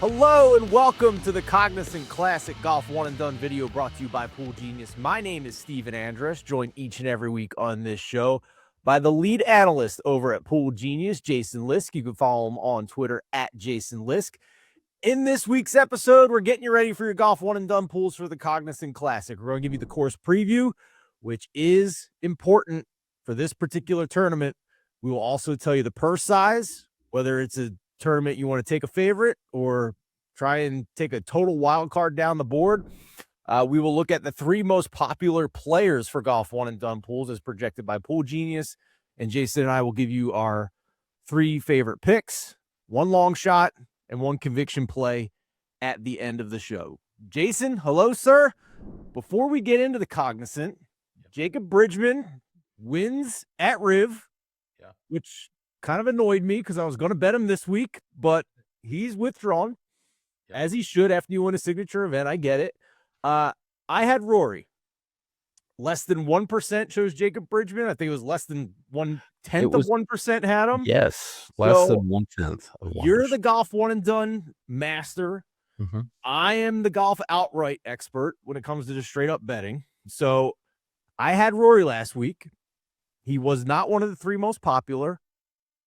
Hello and welcome to the Cognizant Classic Golf One and Done video brought to you by Pool Genius. My name is Stephen Andress, joined each and every week on this show by the lead analyst over at Pool Genius, Jason Lisk. You can follow him on Twitter at Jason Lisk. In this week's episode, we're getting you ready for your Golf One and Done pools for the Cognizant Classic. We're going to give you the course preview, which is important for this particular tournament. We will also tell you the purse size, whether it's a tournament you want to take a favorite or try and take a total wild card down the board. We will look at the three most popular players for Golf One and Done pools as projected by Pool Genius. And Jason and I will give you our three favorite picks, one long shot, and one conviction play at the end of the show. Jason, hello, sir. Before we get into the Cognizant, Jacob Bridgman wins at Riv, which kind of annoyed me because I was going to bet him this week, but he's withdrawn, as he should after you win a signature event. I get it. I had Rory. Less than 1% chose Jacob Bridgman. I think it was less than 1/10 of 1% had him. Yes, less than 1/10 of 1%. You're the Golf One and Done master. Mm-hmm. I am the golf outright expert when it comes to just straight up betting. So I had Rory last week. He was not one of the three most popular,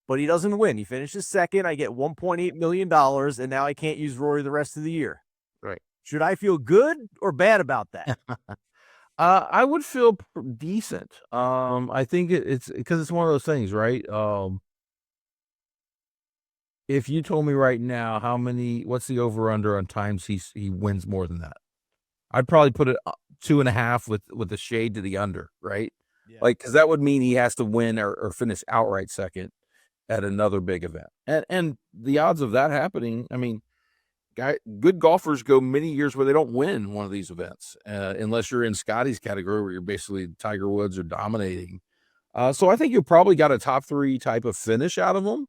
but he doesn't win. He finishes second. I get $1.8 million, and now I can't use Rory the rest of the year. Right. Should I feel good or bad about that? I would feel decent. I think it's because it's one of those things, right? If you told me right now what's the over under on times he wins more than that, I'd probably put it 2.5 with a shade to the under, right? Yeah. Like, because that would mean he has to win or finish outright second at another big event, and the odds of that happening, I mean, good golfers go many years where they don't win one of these events, unless you're in Scotty's category where you're basically Tiger Woods or dominating. So I think you probably got a top three type of finish out of him,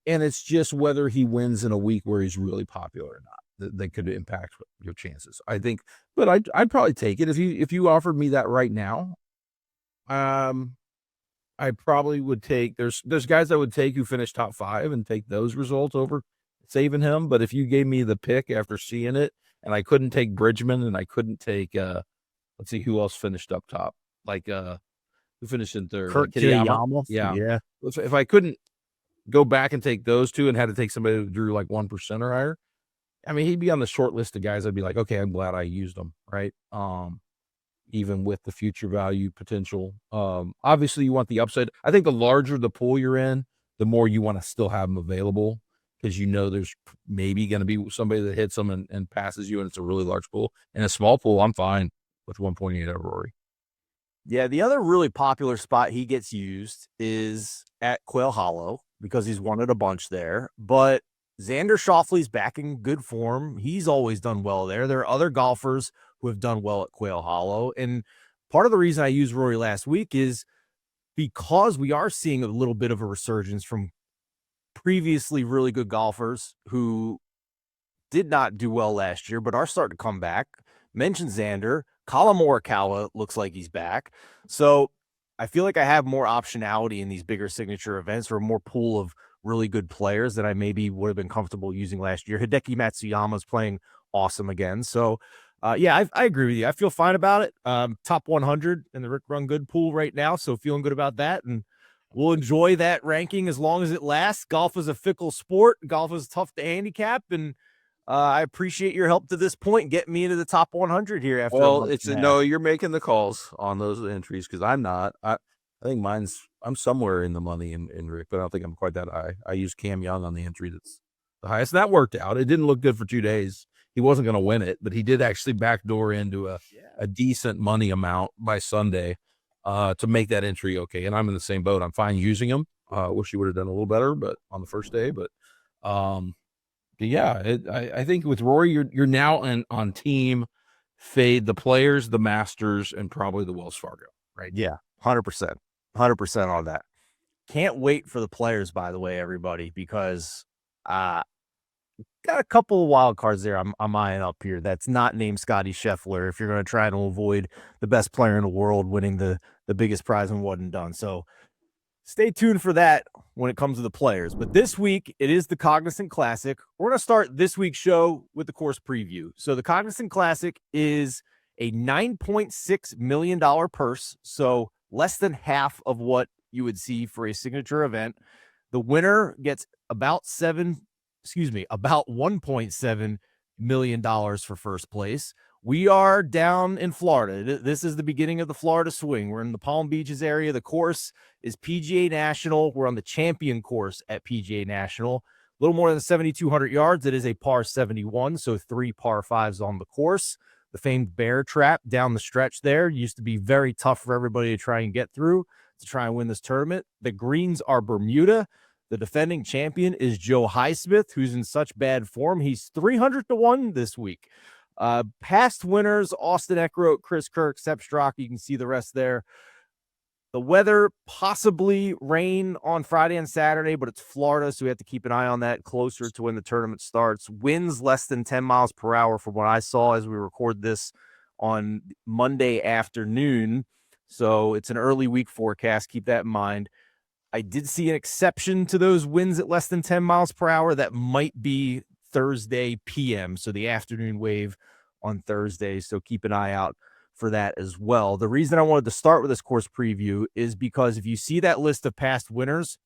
and it's just whether he wins in a week where he's really popular or not that could impact your chances, I think. But I'd probably take it if you offered me that right now. I probably would take. There's guys I would take who finish top 5 and take those results over saving him. But if you gave me the pick after seeing it, and I couldn't take Bridgman, and I couldn't take let's see who else finished up top, like who finished in third, Kurt Kitayama. Yeah. If I couldn't go back and take those two and had to take somebody who drew like 1% or higher, I mean, he'd be on the short list of guys I'd be like, okay, I'm glad I used them, right? Even with the future value potential. Obviously you want the upside. I think the larger the pool you're in, the more you want to still have them available, because you know there's maybe going to be somebody that hits them and passes you, and it's a really large pool. In a small pool, I'm fine with 1.8 at Rory. Yeah, the other really popular spot he gets used is at Quail Hollow because he's won it a bunch there. But Xander Schauffele's back in good form. He's always done well there. There are other golfers who have done well at Quail Hollow. And part of the reason I used Rory last week is because we are seeing a little bit of a resurgence from previously really good golfers who did not do well last year, but are starting to come back. Mentioned Xander. Colin Morikawa looks like he's back. So I feel like I have more optionality in these bigger signature events, or a more pool of really good players that I maybe would have been comfortable using last year. Hideki Matsuyama's playing awesome again. So yeah, I agree with you. I feel fine about it. Top 100 in the Rick Run Good pool right now. So feeling good about that. And we'll enjoy that ranking as long as it lasts. Golf is a fickle sport. Golf is tough to handicap. And I appreciate your help to this point, getting me into the top 100 here. No, you're making the calls on those entries, because I'm not. I think I'm somewhere in the money in Rick, but I don't think I'm quite that high. I used Cam Young on the entry that's the highest. And that worked out. It didn't look good for 2 days. He wasn't going to win it, but he did actually backdoor into a decent money amount by Sunday to make that entry okay. And I'm in the same boat. I'm fine using him. Wish he would have done a little better, but on the first day. But yeah, I think with Rory, you're now on team fade the players, the Masters, and probably the Wells Fargo, right? Yeah, 100%. 100% on that. Can't wait for the players, by the way, everybody, because got a couple of wild cards there I'm eyeing up here that's not named Scotty Scheffler if you're going to try to avoid the best player in the world winning the biggest prize and one and done. So Stay tuned for that when it comes to the players. But this week, it is the Cognizant Classic. We're going to start this week's show with the course preview. So the Cognizant Classic is a $9.6 million purse, so less than half of what you would see for a signature event. The winner gets about $1.7 million for first place. We are down in Florida. This is the beginning of the Florida swing. We're in the Palm Beaches area. The course is PGA National. We're on the champion course at PGA National. A little more than 7,200 yards. It is a par 71, so 3 par 5s on the course. The famed bear trap down the stretch there used to be very tough for everybody to try and get through to try and win this tournament. The greens are Bermuda. The defending champion is Joe Highsmith, who's in such bad form. He's 300-1 this week. Past winners, Austin Eckroat, Chris Kirk, Sepp Strock. You can see the rest there. The weather, possibly rain on Friday and Saturday, but it's Florida, so we have to keep an eye on that closer to when the tournament starts. Winds less than 10 miles per hour from what I saw as we record this on Monday afternoon. So it's an early week forecast. Keep that in mind. I did see an exception to those winds at less than 10 miles per hour. That might be Thursday PM, so the afternoon wave on Thursday. So keep an eye out for that as well. The reason I wanted to start with this course preview is because if you see that list of past winners,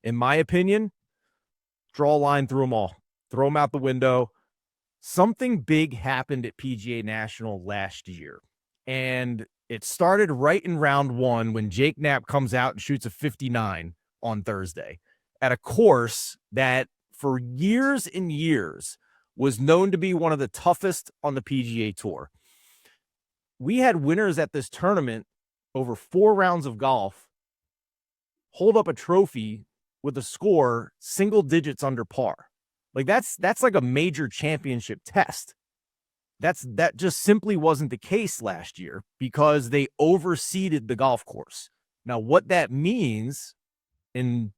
in my opinion, draw a line through them all. Throw them out the window. Something big happened at PGA National last year, and it started right in round one when Jake Knapp comes out and shoots a 59 on Thursday at a course that for years and years was known to be one of the toughest on the PGA Tour. We had winners at this tournament over 4 rounds of golf hold up a trophy with a score single digits under par. Like that's like a major championship test. That just simply wasn't the case last year because they overseeded the golf course. Now, what that means in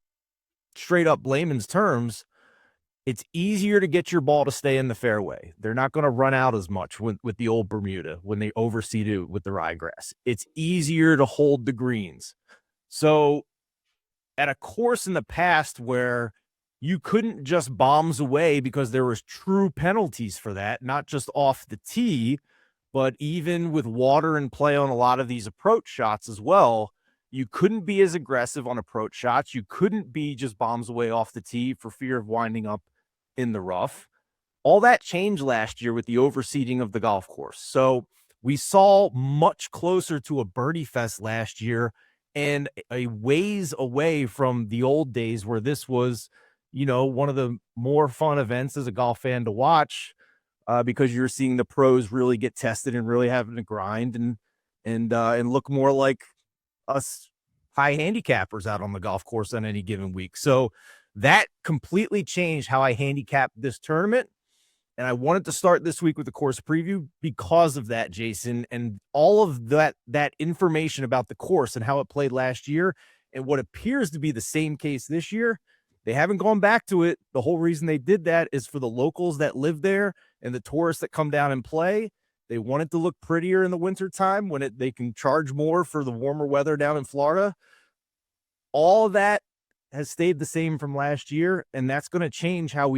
straight up layman's terms, it's easier to get your ball to stay in the fairway. They're not going to run out as much with the old Bermuda when they overseed it with the ryegrass. It's easier to hold the greens. So at a course in the past where you couldn't just bombs away because there was true penalties for that, not just off the tee, but even with water in play on a lot of these approach shots as well, you couldn't be as aggressive on approach shots. You couldn't be just bombs away off the tee for fear of winding up in the rough. All that changed last year with the overseeding of the golf course. So we saw much closer to a birdie fest last year and a ways away from the old days where this was, one of the more fun events as a golf fan to watch because you're seeing the pros really get tested and really having to grind and look more like us high handicappers out on the golf course on any given week. So that completely changed how I handicap this tournament. And I wanted to start this week with the course preview because of that, Jason, and all of that information about the course and how it played last year and what appears to be the same case this year. They haven't gone back to it. The whole reason they did that is for the locals that live there and the tourists that come down and play. They want it to look prettier in the wintertime when they can charge more for the warmer weather down in Florida. All of that has stayed the same from last year, and that's going to change how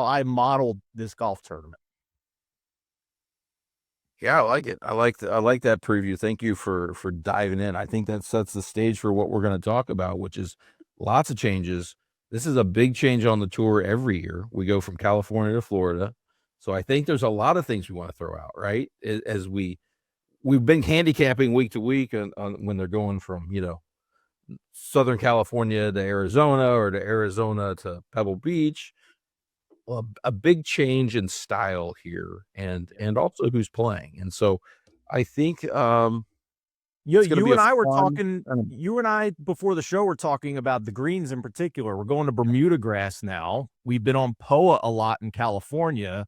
I modeled this golf tournament. Yeah, I like it. I like that preview. Thank you for diving in. I think that sets the stage for what we're going to talk about, which is lots of changes. This is a big change on the tour every year. We go from California to Florida. So I think there's a lot of things we want to throw out, right? As we've been handicapping week to week on when they're going from, Southern California to Arizona or to Arizona to Pebble Beach. Well, a big change in style here and also who's playing. And so I think You and I before the show were talking about the greens in particular. We're going to Bermuda grass now. We've been on POA a lot in California.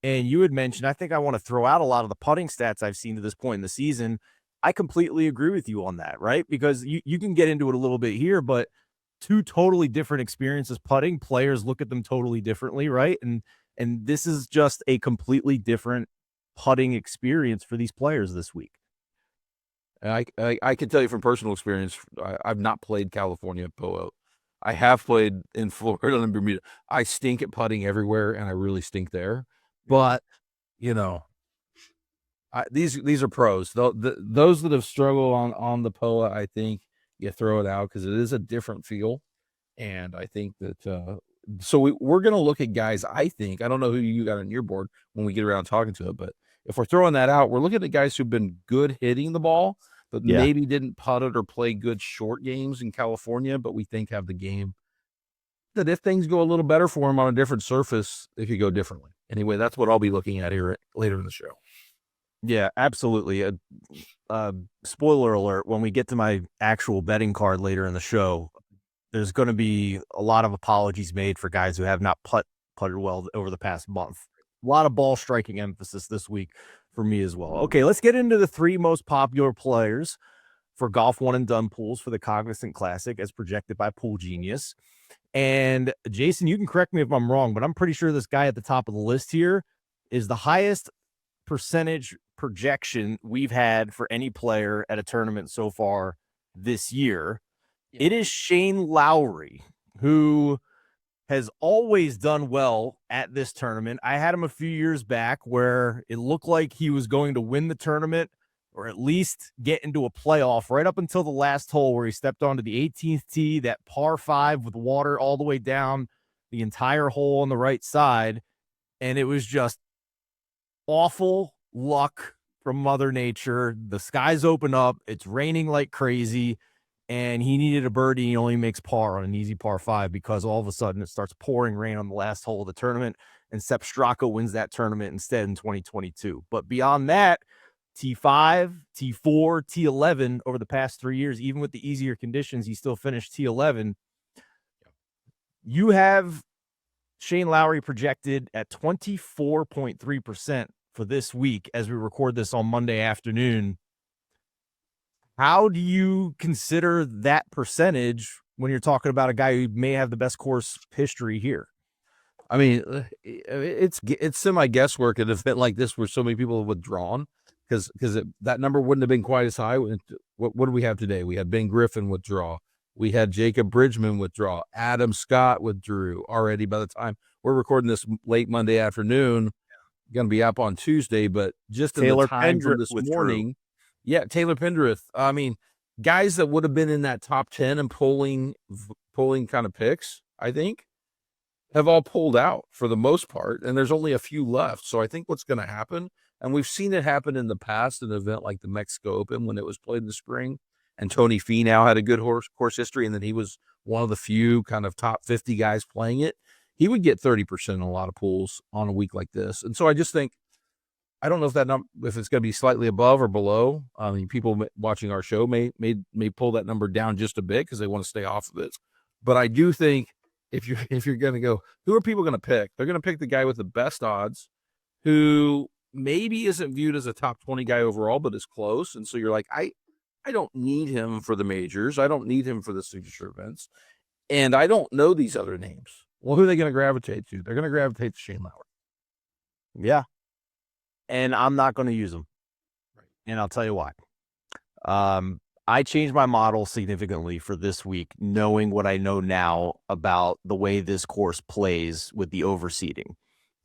And you had mentioned, I think I want to throw out a lot of the putting stats I've seen to this point in the season. I completely agree with you on that, right? Because you can get into it a little bit here, but 2 totally different experiences putting. Players look at them totally differently, right? And this is just a completely different putting experience for these players this week. And I can tell you from personal experience, I've not played California POA. I have played in Florida and Bermuda. I stink at putting everywhere, and I really stink there. But you know, these are pros. Those that have struggled on the POA, I think you throw it out because it is a different feel. And I think that so we're going to look at guys. I think I don't know who you got on your board when we get around talking to it, but if we're throwing that out, we're looking at guys who've been good hitting the ball, but maybe didn't putt it or play good short games in California, but we think have the game that if things go a little better for him on a different surface, it could go differently. Anyway, that's what I'll be looking at here later in the show. Yeah, absolutely. Spoiler alert, when we get to my actual betting card later in the show, there's going to be a lot of apologies made for guys who have not putted well over the past month. A lot of ball striking emphasis this week for me as well. Okay, let's get into the 3 most popular players for golf one and done pools for the Cognizant Classic as projected by Pool Genius. And Jason, you can correct me if I'm wrong, but I'm pretty sure this guy at the top of the list here is the highest percentage projection we've had for any player at a tournament so far this year. Yeah. It is Shane Lowry, who has always done well at this tournament. I had him a few years back where it looked like he was going to win the tournament or at least get into a playoff right up until the last hole where he stepped onto the 18th tee, that par 5 with water all the way down the entire hole on the right side. And it was just awful luck from Mother Nature. The skies open up. It's raining like crazy. And he needed a birdie. He only makes par on an easy par 5 because all of a sudden it starts pouring rain on the last hole of the tournament. And Sepp Straka wins that tournament instead in 2022. But beyond that, T5, T4, T11 over the past 3 years, even with the easier conditions, he still finished T11. You have Shane Lowry projected at 24.3% for this week as we record this on Monday afternoon. How do you consider that percentage when you're talking about a guy who may have the best course history here? I mean, it's semi guesswork at an event like this where so many people have withdrawn because that number wouldn't have been quite as high. What do we have today? We had Ben Griffin withdraw. We had Jacob Bridgman withdraw. Adam Scott withdrew already by the time we're recording this late Monday afternoon. Going to be up on Tuesday, but just Taylor in the time Pendrith from this morning. Yeah, Taylor Pendrith. I mean, guys that would have been in that top 10 and pulling kind of picks, I think, have all pulled out for the most part, and there's only a few left. So I think what's going to happen, and we've seen it happen in the past, an event like the Mexico Open when it was played in the spring, and Tony Finau had a good course history, and then he was one of the few kind of top 50 guys playing it. He would get 30% in a lot of pools on a week like this. And so I just think, I don't know if that number, if it's going to be slightly above or below. I mean, people watching our show may pull that number down just a bit because they want to stay off of it. But I do think if you're going to go, who are people going to pick? They're going to pick the guy with the best odds, who maybe isn't viewed as a top 20 guy overall, but is close. And so you're like, I don't need him for the majors. I don't need him for the signature events. And I don't know these other names. Well, who are they going to gravitate to? They're going to gravitate to Shane Lowry. Yeah. And I'm not going to use them. Right. And I'll tell you why. I changed my model significantly for this week, knowing what I know now about the way this course plays with the overseeding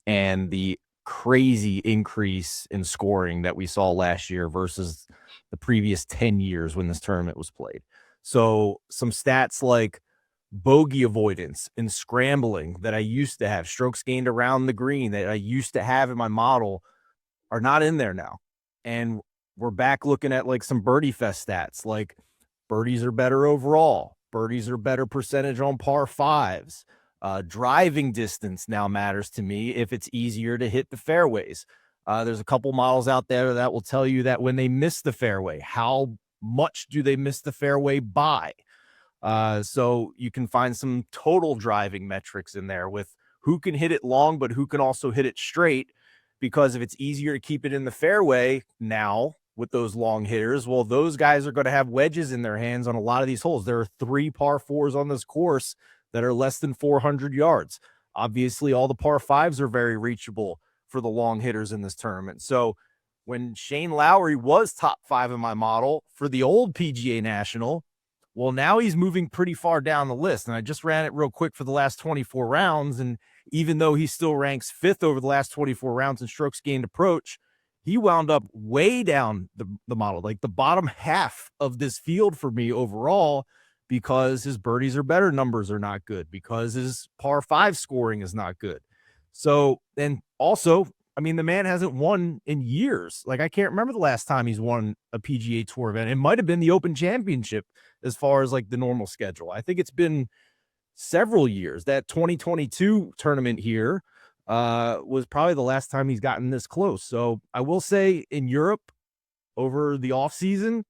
and the crazy increase in scoring that we saw last year versus the previous 10 years when this tournament was played. So some stats like bogey avoidance and scrambling that I used to have, strokes gained around the green that I used to have in my model are not in there now. And we're back looking at like some birdie fest stats, like birdies are better overall. Birdies are better percentage on par 5s. Driving distance now matters to me if it's easier to hit the fairways. There's a couple models out there that will tell you that when they miss the fairway, how much do they miss the fairway by? So you can find some total driving metrics in there with who can hit it long, but who can also hit it straight. Because if it's easier to keep it in the fairway now with those long hitters, well, those guys are going to have wedges in their hands on a lot of these holes. There are 3 par 4s on this course that are less than 400 yards. Obviously, all the par 5s are very reachable for the long hitters in this tournament. So when Shane Lowry was top 5 in my model for the old PGA National. Well, now he's moving pretty far down the list. And I just ran it real quick for the last 24 rounds. And even though he still ranks 5th over the last 24 rounds in strokes gained approach, he wound up way down the model, like the bottom half of this field for me overall, because his birdies are better numbers are not good, because his par 5 scoring is not good. So, and also, I mean, the man hasn't won in years. Like, I can't remember the last time he's won a PGA Tour event. It might have been the Open Championship as far as like the normal schedule. I think it's been several years. That 2022 tournament here was probably the last time he's gotten this close. So I will say in Europe over the offseason,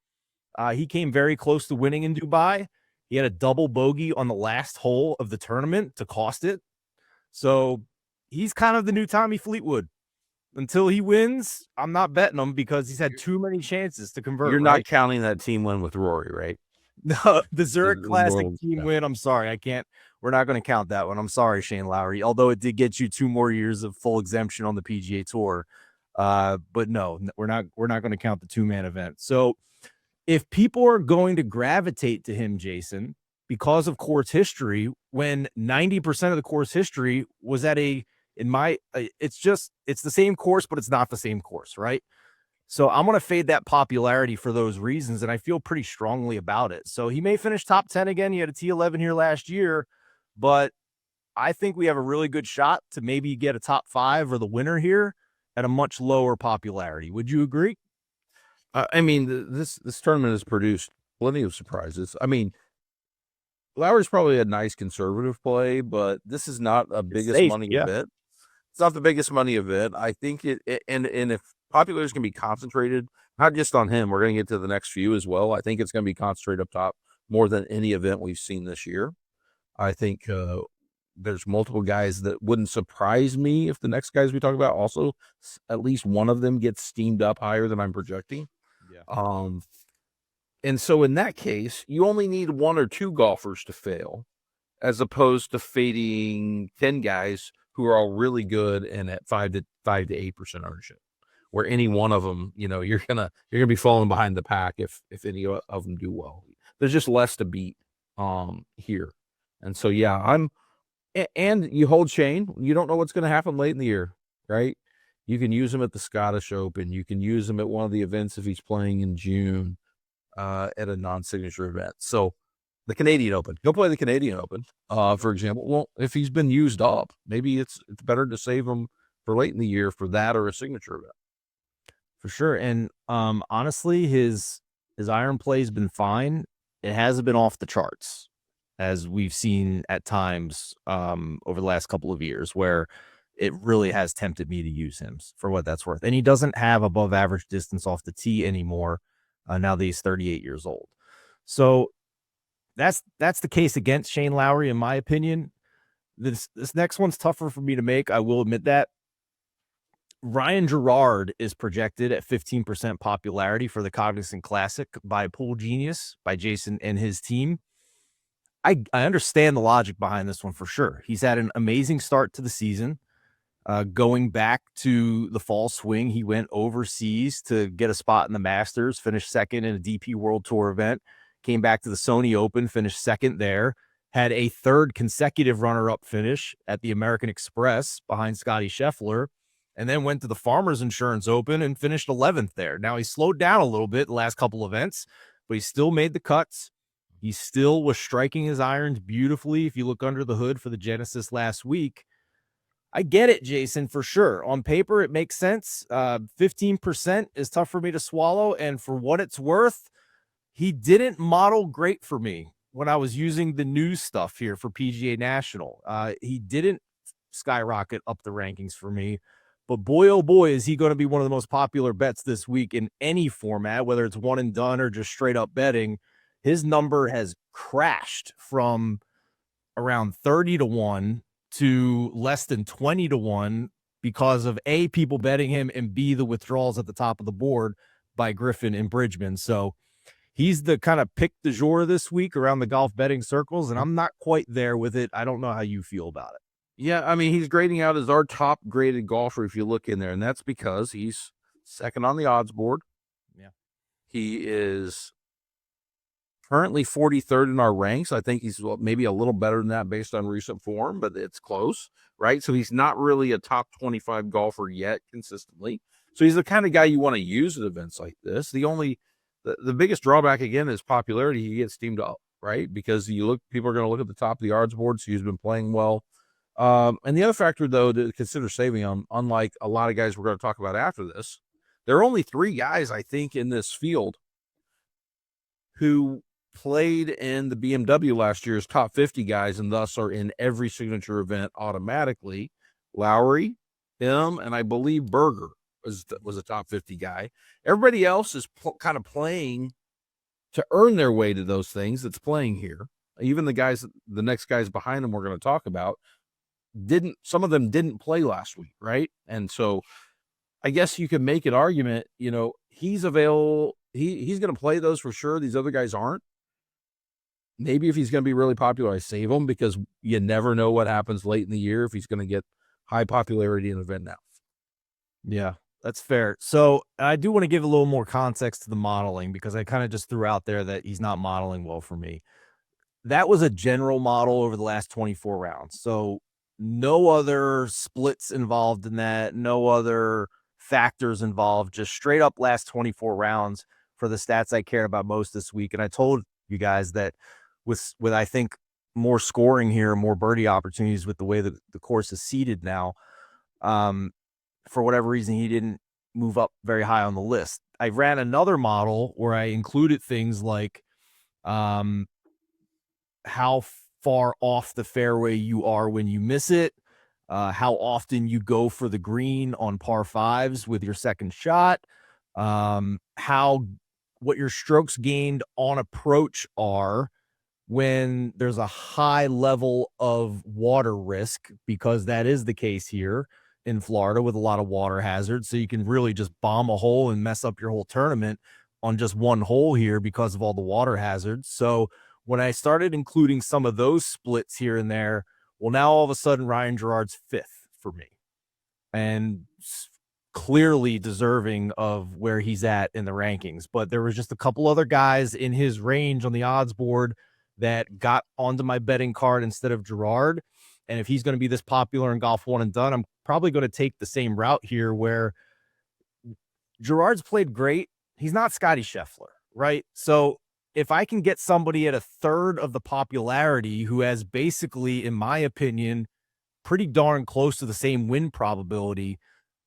he came very close to winning in Dubai. He had a double bogey on the last hole of the tournament to cost it. So he's kind of the new Tommy Fleetwood. Until he wins, I'm not betting him because he's had too many chances to convert. You're not counting that team win with Rory, right? No, the Zurich Classic team win. I'm sorry. I can't. We're not going to count that one. I'm sorry, Shane Lowry. Although it did get you 2 more years of full exemption on the PGA Tour. But no, we're not going to count the 2-man event. So if people are going to gravitate to him, Jason, because of course history, when 90% of the course history was at it's the same course, but it's not the same course, right? So I'm going to fade that popularity for those reasons, and I feel pretty strongly about it. So he may finish top 10 again. He had a T11 here last year, but I think we have a really good shot to maybe get a top 5 or the winner here at a much lower popularity. Would you agree? I mean, this tournament has produced plenty of surprises. I mean, Lowry's probably a nice conservative play, but this is not a biggest money event. It's not the biggest money event. I think and if popularity is going to be concentrated, not just on him, we're going to get to the next few as well. I think it's going to be concentrated up top more than any event we've seen this year. I think there's multiple guys that wouldn't surprise me if the next guys we talk about also at least one of them gets steamed up higher than I'm projecting. Yeah. And so in that case, you only need 1 or 2 golfers to fail, as opposed to fading 10 guys who are all really good and at 5 to 8% ownership, where any one of them, you're gonna be falling behind the pack if any of them do well. There's just less to beat here, and so yeah, and you hold Shane. You don't know what's going to happen late in the year, right? You can use him at the Scottish Open. You can use him at one of the events if he's playing in June at a non-signature event. So the Canadian Open, go play the Canadian Open, for example. Well, if he's been used up, maybe it's better to save him for late in the year for that or a signature event. For sure. And honestly, his iron play has been fine. It hasn't been off the charts, as we've seen at times over the last couple of years, where it really has tempted me to use him for what that's worth. And he doesn't have above average distance off the tee anymore now that he's 38 years old. So that's the case against Shane Lowry, in my opinion. This next one's tougher for me to make. I will admit that. Ryan Gerard is projected at 15% popularity for the Cognizant Classic by Pool Genius, by Jason and his team. I understand the logic behind this one for sure. He's had an amazing start to the season. Going back to the fall swing, he went overseas to get a spot in the Masters, finished second in a DP World Tour event, came back to the Sony Open, finished second there, had a 3rd consecutive runner-up finish at the American Express behind Scotty Scheffler, and then went to the Farmers Insurance Open and finished 11th there. Now, he slowed down a little bit the last couple events, but he still made the cuts. He still was striking his irons beautifully. If you look under the hood for the Genesis last week, I get it, Jason, for sure. On paper, it makes sense. 15% is tough for me to swallow. And for what it's worth, he didn't model great for me when I was using the news stuff here for PGA National. He didn't skyrocket up the rankings for me. But boy, oh boy, is he going to be one of the most popular bets this week in any format, whether it's one and done or just straight up betting. His number has crashed from around 30 to 1 to less than 20 to 1 because of A, people betting him, and B, the withdrawals at the top of the board by Griffin and Bridgman. So he's the kind of pick du jour this week around the golf betting circles, and I'm not quite there with it. I don't know how you feel about it. Yeah, I mean, he's grading out as our top graded golfer if you look in there, and that's because he's second on the odds board. Yeah. He is currently 43rd in our ranks. I think he's maybe a little better than that based on recent form, but it's close, right? So he's not really a top 25 golfer yet consistently. So he's the kind of guy you want to use at events like this. The biggest drawback again is popularity. He gets steamed up, right? Because people are going to look at the top of the odds board. So he's been playing well. And the other factor, though, to consider saving on, unlike a lot of guys we're going to talk about after this, there are only 3 guys, I think, in this field who played in the BMW last year's top 50 guys and thus are in every signature event automatically. Lowry, him, and I believe Berger was a top 50 guy. Everybody else is kind of playing to earn their way to those things that's playing here. Even the next guys behind them we're going to talk about, some of them didn't play last week, right? And so I guess you can make an argument, he's available. He's going to play those for sure. These other guys aren't. Maybe if he's going to be really popular, I save him because you never know what happens late in the year if he's going to get high popularity in an event now. Yeah, that's fair. So I do want to give a little more context to the modeling because I kind of just threw out there that he's not modeling well for me. That was a general model over the last 24 rounds. So no other splits involved in that, no other factors involved, just straight up last 24 rounds for the stats I cared about most this week. And I told you guys that with I think more scoring here, more birdie opportunities with the way that the course is seeded now, for whatever reason, he didn't move up very high on the list. I ran another model where I included things like how far off the fairway you are when you miss it, how often you go for the green on par 5s with your second shot, what your strokes gained on approach are when there's a high level of water risk, because that is the case here in Florida with a lot of water hazards. So you can really just bomb a hole and mess up your whole tournament on just one hole here because of all the water hazards. So when I started including some of those splits here and there, well, now all of a sudden Ryan Gerard's 5th for me and clearly deserving of where he's at in the rankings. But there was just a couple other guys in his range on the odds board that got onto my betting card instead of Gerard. And if he's going to be this popular in Golf One and Done, I'm probably going to take the same route here where Gerard's played great. He's not Scotty Scheffler, right? So if I can get somebody at a third of the popularity who has basically, in my opinion, pretty darn close to the same win probability,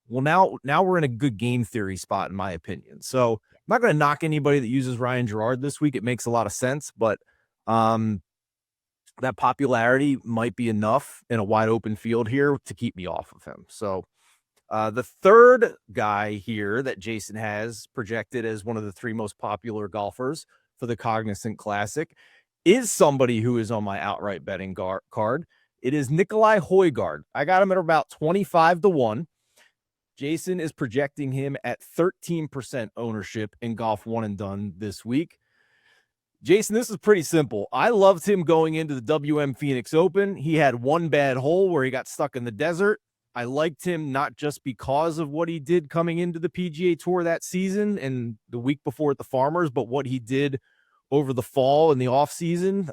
well, now we're in a good game theory spot, in my opinion. So I'm not going to knock anybody that uses Ryan Gerard this week. It makes a lot of sense, but that popularity might be enough in a wide open field here to keep me off of him. So the third guy here that Jason has projected as one of the 3 most popular golfers for the Cognizant Classic is somebody who is on my outright betting card. It is Nikolai Højgaard. I got him at about 25-1. Jason is projecting him at 13% ownership in Golf One and Done this week. Jason, this is pretty simple. I loved him going into the WM Phoenix Open. He had one bad hole where he got stuck in the desert. I liked him not just because of what he did coming into the PGA Tour that season and the week before at the Farmers, but what he did over the fall and the offseason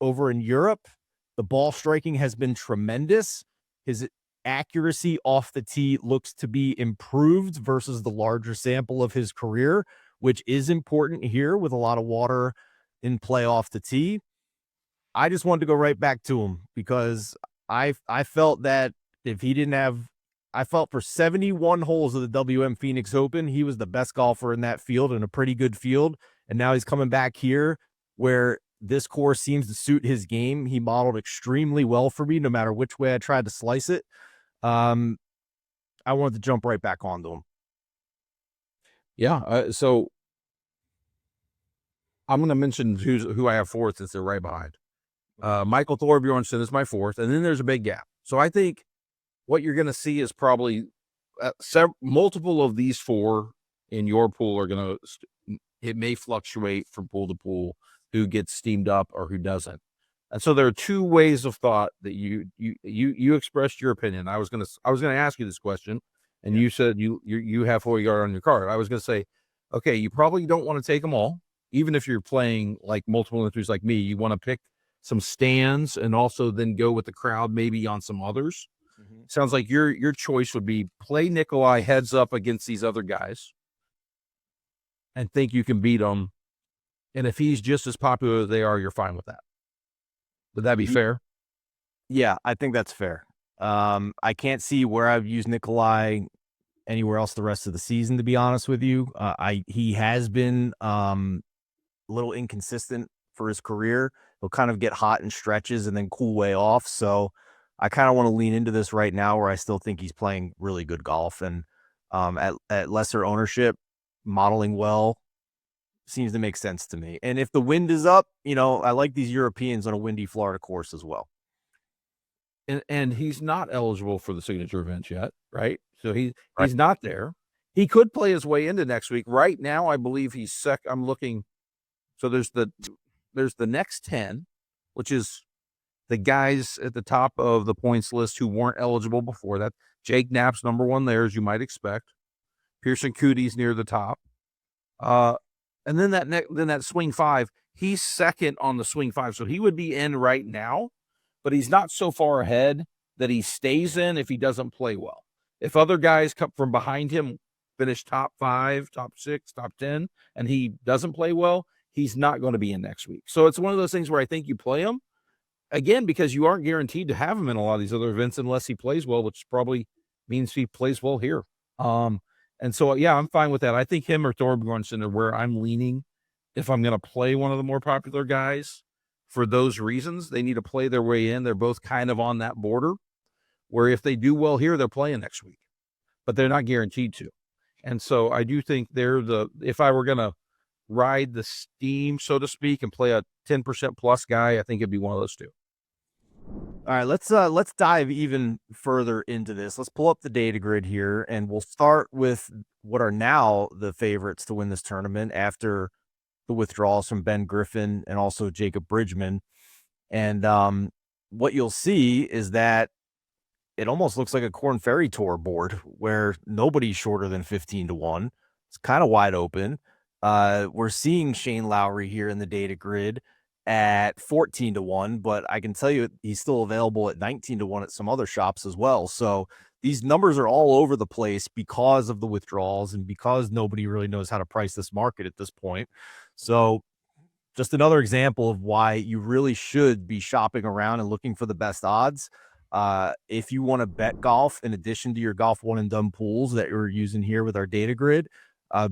over in Europe. The ball striking has been tremendous. His accuracy off the tee looks to be improved versus the larger sample of his career, which is important here with a lot of water in play off the tee. I just wanted to go right back to him because I felt that if he didn't have, I felt for 71 holes of the WM Phoenix Open, he was the best golfer in that field and a pretty good field. And now he's coming back here where this course seems to suit his game. He modeled extremely well for me, no matter which way I tried to slice it. I wanted to jump right back onto him. Yeah. So I'm going to mention who I have 4th since they're right behind. Michael Thorbjornsen is my 4th, and then there's a big gap. So I think what you're going to see is probably multiple of these 4 in your pool are going to, it may fluctuate from pool to pool who gets steamed up or who doesn't. And so there are 2 ways of thought that you expressed your opinion. I was going to ask you this question, and you said you have Højgaard on your card. I was going to say, okay, you probably don't want to take them all, even if you're playing like multiple entries like me. You want to pick some stands and also then go with the crowd maybe on some others. Sounds like your choice would be play Nikolai heads up against these other guys and think you can beat him. And if he's just as popular as they are, you're fine with that. Would that be fair? Yeah, I think that's fair. I can't see where I've used Nikolai anywhere else the rest of the season, to be honest with you. He has been a little inconsistent for his career. He'll kind of get hot in stretches and then cool way off. So I kind of want to lean into this right now where I still think he's playing really good golf, and at lesser ownership, modeling well seems to make sense to me. And if the wind is up, I like these Europeans on a windy Florida course as well. And he's not eligible for the signature events yet, right? So he's not there. He could play his way into next week. Right now, I believe he's I'm looking. So there's the next 10, which is the guys at the top of the points list who weren't eligible before that. Jake Knapp's number one there, as you might expect. Pearson Cootie's near the top. And then that swing 5, he's second on the swing 5. So he would be in right now, but he's not so far ahead that he stays in if he doesn't play well. If other guys come from behind him, finish top 5, top 6, top 10, and he doesn't play well, he's not going to be in next week. So it's one of those things where I think you play him, again, because you aren't guaranteed to have him in a lot of these other events unless he plays well, which probably means he plays well here. And so, yeah, I'm fine with that. I think him or Thorbjornsen are where I'm leaning. If I'm going to play one of the more popular guys for those reasons, they need to play their way in. They're both kind of on that border where if they do well here, they're playing next week, but they're not guaranteed to. And so I do think if I were going to ride the steam, so to speak, and play a 10% plus guy, I think it'd be one of those two. All right, let's dive even further into this. Let's pull up the data grid here, and we'll start with what are now the favorites to win this tournament after the withdrawals from Ben Griffin and also Jacob Bridgman. And what you'll see is that it almost looks like a Korn Ferry Tour board where nobody's shorter than 15-1. It's kind of wide open. We're seeing Shane Lowry here in the data grid at 14-1, but I can tell you he's still available at 19-1 at some other shops as well. So these numbers are all over the place because of the withdrawals and because nobody really knows how to price this market at this point. So just another example of why you really should be shopping around and looking for the best odds. If you want to bet golf in addition to your golf one and done pools that we're using here with our data grid,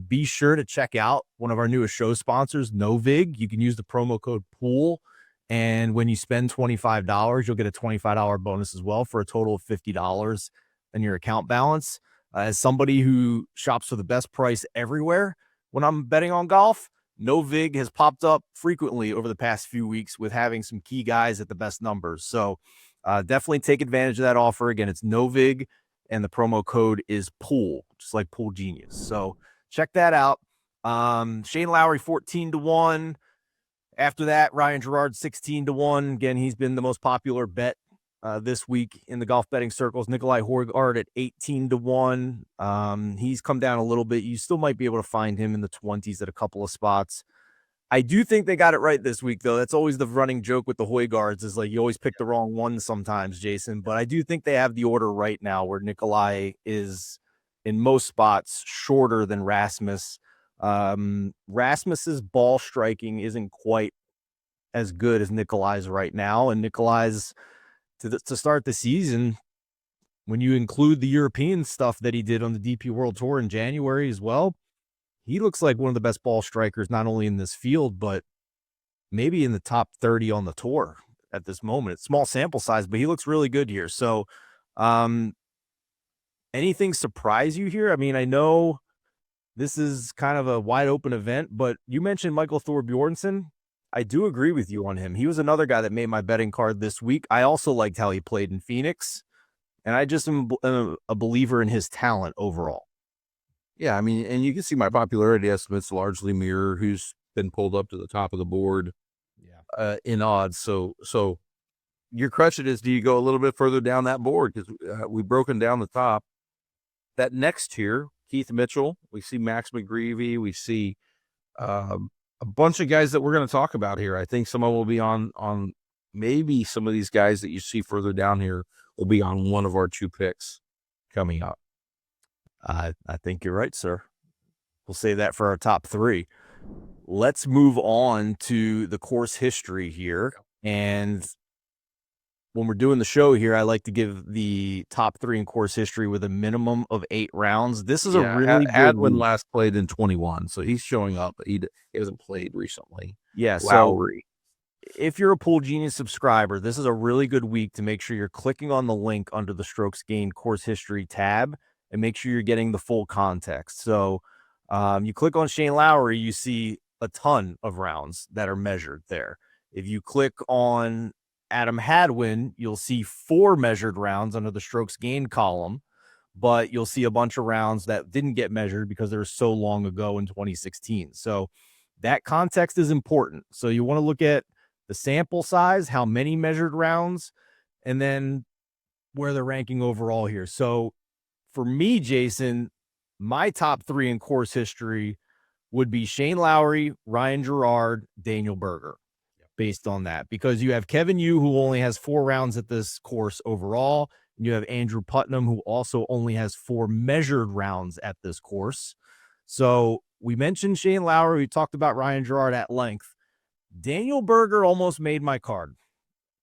be sure to check out one of our newest show sponsors, Novig. You can use the promo code POOL, and when you spend $25, you'll get a $25 bonus as well for a total of $50 in your account balance. As somebody who shops for the best price everywhere when I'm betting on golf, Novig has popped up frequently over the past few weeks with having some key guys at the best numbers. So definitely take advantage of that offer. Again, it's Novig, and the promo code is POOL, just like Pool Genius. So check that out. Shane Lowry, 14-1. After that, Ryan Gerard, 16-1. Again, he's been the most popular bet this week in the golf betting circles. Nikolai Højgaard at 18-1. He's come down a little bit. You still might be able to find him in the 20s at a couple of spots. I do think they got it right this week, though. That's always the running joke with the Højgaards, is like you always pick the wrong one sometimes, Jason. But I do think they have the order right now where Nikolai is in most spots shorter than Rasmus. Rasmus's ball striking isn't quite as good as Nikolai's right now, and Nikolai's to start the season, when you include the European stuff that he did on the DP World Tour in January as well, he looks like one of the best ball strikers, not only in this field, but maybe in the top 30 on the tour at this moment. It's small sample size, but he looks really good here. So, anything surprise you here? I mean, I know this is kind of a wide open event, but you mentioned Michael Thorbjornsen. I do agree with you on him. He was another guy that made my betting card this week. I also liked how he played in Phoenix, and I just am a believer in his talent overall. Yeah, I mean, and you can see my popularity estimates largely mirror who's been pulled up to the top of the board in odds. So your question is, do you go a little bit further down that board? Because we've broken down the top. that next tier, Keith Mitchell, we see Max McGreevy, we see a bunch of guys that we're going to talk about here. I think some of them will be on maybe some of these guys that you see further down here will be on one of our 2 picks coming up. I think you're right, sir. We'll save that for our top 3. Let's move on to the course history here. And when we're doing the show here, I like to give the top 3 in course history with a minimum of 8 rounds. This is a really good Adwin week. last played in 21, so he's showing up, but he hasn't played recently. Yeah, Lowry. So if you're a Pool Genius subscriber, this is a really good week to make sure you're clicking on the link under the strokes gained course history tab and make sure you're getting the full context. So you click on Shane Lowry, you see a ton of rounds that are measured there. If you click on Adam Hadwin, you'll see 4 measured rounds under the strokes gained column, but you'll see a bunch of rounds that didn't get measured because they were so long ago in 2016. So that context is important. So you want to look at the sample size, how many measured rounds, and then where they're ranking overall here. So for me, Jason, my top 3 in course history would be Shane Lowry, Ryan Gerard, Daniel Berger, based on that, because you have Kevin Yu, who only has 4 rounds at this course overall. And you have Andrew Putnam, who also only has 4 measured rounds at this course. So we mentioned Shane Lowry. We talked about Ryan Gerard at length. Daniel Berger almost made my card.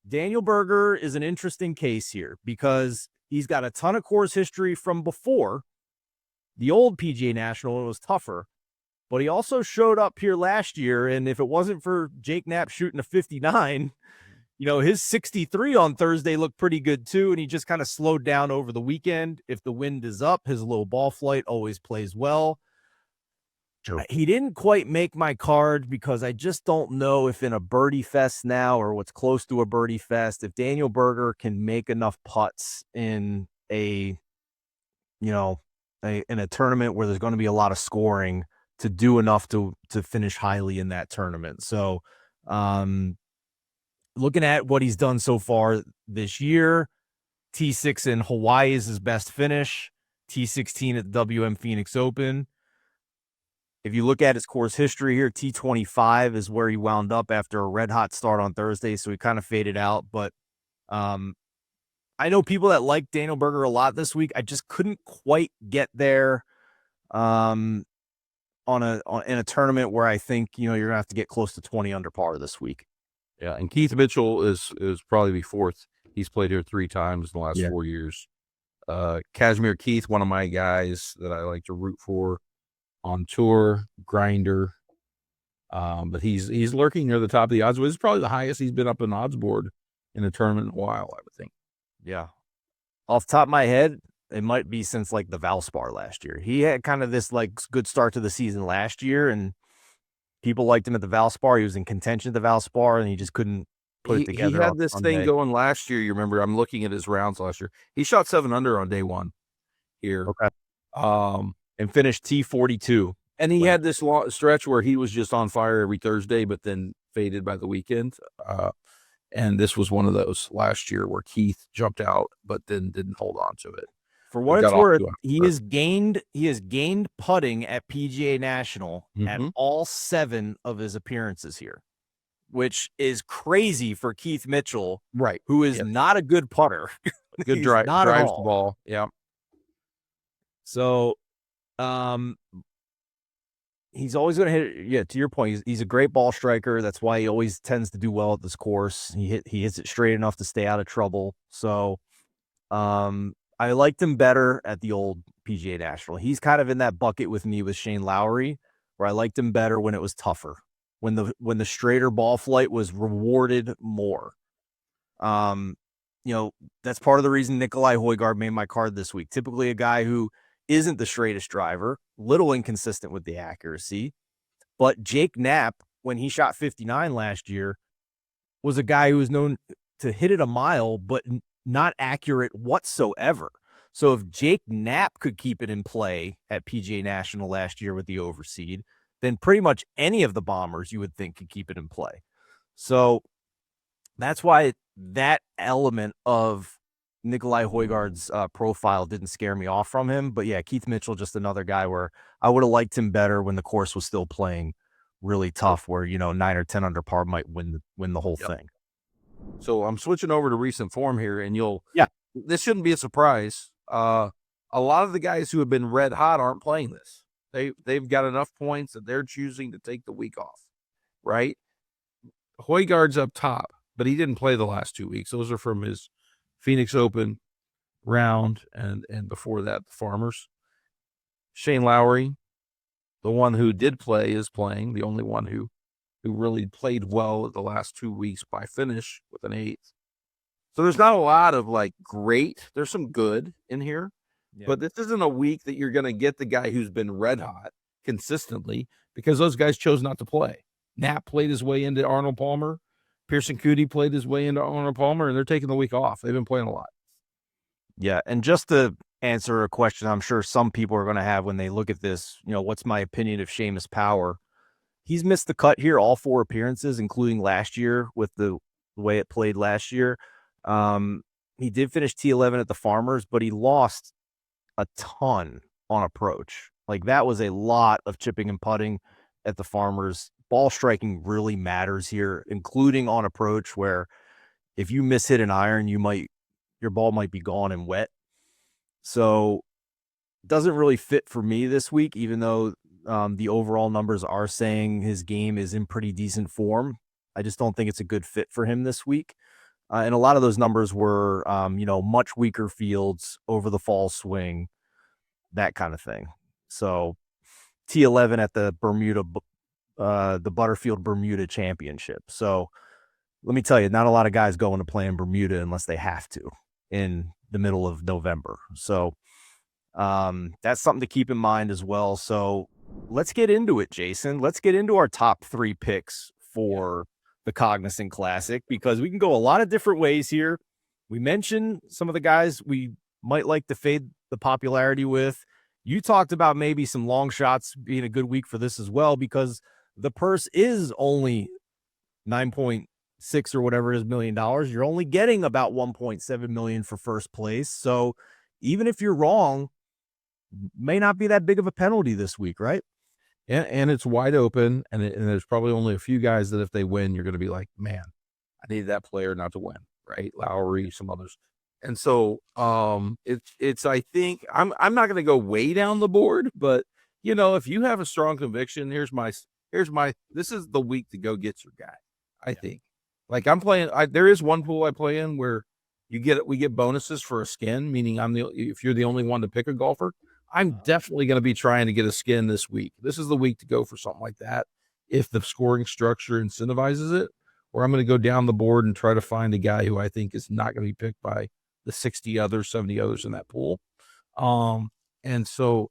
Daniel Berger is an interesting case here because he's got a ton of course history from before the old PGA National. It was tougher, but he also showed up here last year. And if it wasn't for Jake Knapp shooting a 59, his 63 on Thursday looked pretty good too. And he just kind of slowed down over the weekend. If the wind is up, his low ball flight always plays well. True. He didn't quite make my card because I just don't know if in a birdie fest now or what's close to a birdie fest, if Daniel Berger can make enough putts in in a tournament where there's going to be a lot of scoring to do enough to finish highly in that tournament. So looking at what he's done so far this year, T6 in Hawaii is his best finish, T16 at the WM Phoenix Open. If you look at his course history here, T25 is where he wound up after a red hot start on Thursday, so he kind of faded out. But I know people that like Daniel Berger a lot this week. I just couldn't quite get there in a tournament where I think you're gonna have to get close to 20 under par this week. Yeah, and Keith Mitchell is probably 4th. He's played here 3 times in the last 4 years. Kashmir Keith, one of my guys that I like to root for on tour, grinder. But he's lurking near the top of the odds. This is probably the highest he's been up in odds board in a tournament in a while, I would think. Yeah. Off the top of my head, it might be since like the Valspar last year. He had kind of this like good start to the season last year, and people liked him at the Valspar. He was in contention at the Valspar, and he just couldn't put it together. He had this thing going last year. You remember, I'm looking at his rounds last year. He shot 7 under on day 1 here. Okay. And finished T42. And he had this long stretch where he was just on fire every Thursday, but then faded by the weekend. And this was one of those last year where Keith jumped out, but then didn't hold on to it. For what it's worth, he has gained putting at PGA National at all 7 of his appearances here, which is crazy for Keith Mitchell, right? Who is not a good putter. Good drives the ball. Yeah. So, he's always going to hit it. Yeah, to your point, he's a great ball striker. That's why he always tends to do well at this course. He hits it straight enough to stay out of trouble. So, I liked him better at the old PGA National. He's kind of in that bucket with me with Shane Lowry, where I liked him better when it was tougher, when the straighter ball flight was rewarded more. That's part of the reason Nikolai Højgaard made my card this week. Typically a guy who isn't the straightest driver, little inconsistent with the accuracy. But Jake Knapp, when he shot 59 last year, was a guy who was known to hit it a mile, but not accurate whatsoever. So if Jake Knapp could keep it in play at PGA National last year with the overseed, then pretty much any of the bombers you would think could keep it in play. So that's why that element of Nikolai Højgaard's profile didn't scare me off from him. But yeah, Keith Mitchell, just another guy where I would have liked him better when the course was still playing really tough, where 9 or 10 under par might win the whole thing. So I'm switching over to recent form here, and Yeah. this shouldn't be a surprise. A lot of the guys who have been red hot aren't playing this. They've got enough points that they're choosing to take the week off, right? Højgaard's up top, but he didn't play the last 2 weeks. Those are from his Phoenix Open round and before that, the Farmers. Shane Lowry, the one who did play, is playing. The only one who really played well the last 2 weeks by finish with an 8th. So there's not a lot of great. There's some good in here, but this isn't a week that you're going to get the guy who's been red hot consistently, because those guys chose not to play. Knapp played his way into Arnold Palmer. Pearson Coody played his way into Arnold Palmer, and they're taking the week off. They've been playing a lot. Yeah, and just to answer a question I'm sure some people are going to have when they look at this, what's my opinion of Seamus Power? He's missed the cut here all 4 appearances, including last year with the way it played last year. He did finish T11 at the Farmers, but he lost a ton on approach. That was a lot of chipping and putting at the Farmers. Ball striking really matters here, including on approach, where if you mishit an iron, your ball might be gone and wet. So doesn't really fit for me this week, even though the overall numbers are saying his game is in pretty decent form. I just don't think it's a good fit for him this week. And a lot of those numbers were, much weaker fields over the fall swing, that kind of thing. So T11 at the Butterfield Bermuda Championship. So let me tell you, not a lot of guys going to play in Bermuda unless they have to in the middle of November. So that's something to keep in mind as well. So let's get into it, Jason. Let's get into our top 3 picks for the Cognizant Classic, because we can go a lot of different ways here. We mentioned some of the guys we might like to fade the popularity with. You talked about maybe some long shots being a good week for this as well, because the purse is only 9.6 or whatever it is $1 million. You're only getting about 1.7 million for first place. So even if you're wrong, may not be that big of a penalty this week, right? And it's wide open, and there's probably only a few guys that if they win, you're going to be like, man, I need that player not to win, right? Lowry, some others. And so it's I think I'm not going to go way down the board, but if you have a strong conviction, here's my this is the week to go get your guy. I think. I'm playing there is one pool I play in where we get bonuses for a skin, meaning if you're the only one to pick a golfer. I'm definitely going to be trying to get a skin this week. This is the week to go for something like that, if the scoring structure incentivizes it, or I'm going to go down the board and try to find a guy who I think is not going to be picked by the 60 others, 70 others in that pool. And so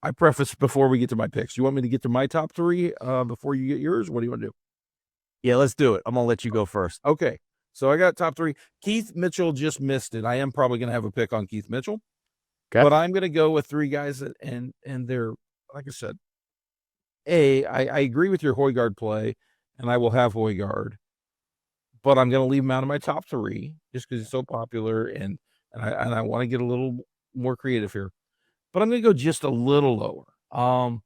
I preface before we get to my picks. You want me to get to my top 3 before you get yours? What do you want to do? Yeah, let's do it. I'm going to let you go first. Okay. So I got top 3. Keith Mitchell just missed it. I am probably going to have a pick on Keith Mitchell. Okay. But I'm going to go with 3 guys and they're, like I said, I agree with your Højgaard play, and I will have Højgaard, but I'm going to leave him out of my top 3 just because he's so popular, and I want to get a little more creative here. But I'm going to go just a little lower.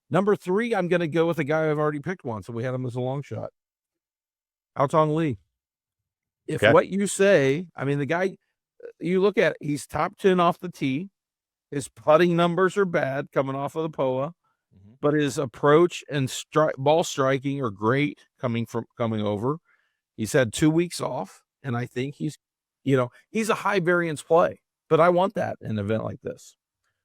Number 3, I'm going to go with a guy I've already picked once, and we had him as a long shot. Haotong Li. If what you say, I mean, the guy, you look at, he's top 10 off the tee. His putting numbers are bad coming off of the POA, but his approach and ball striking are great coming over. He's had 2 weeks off, and I think he's a high variance play, but I want that in an event like this.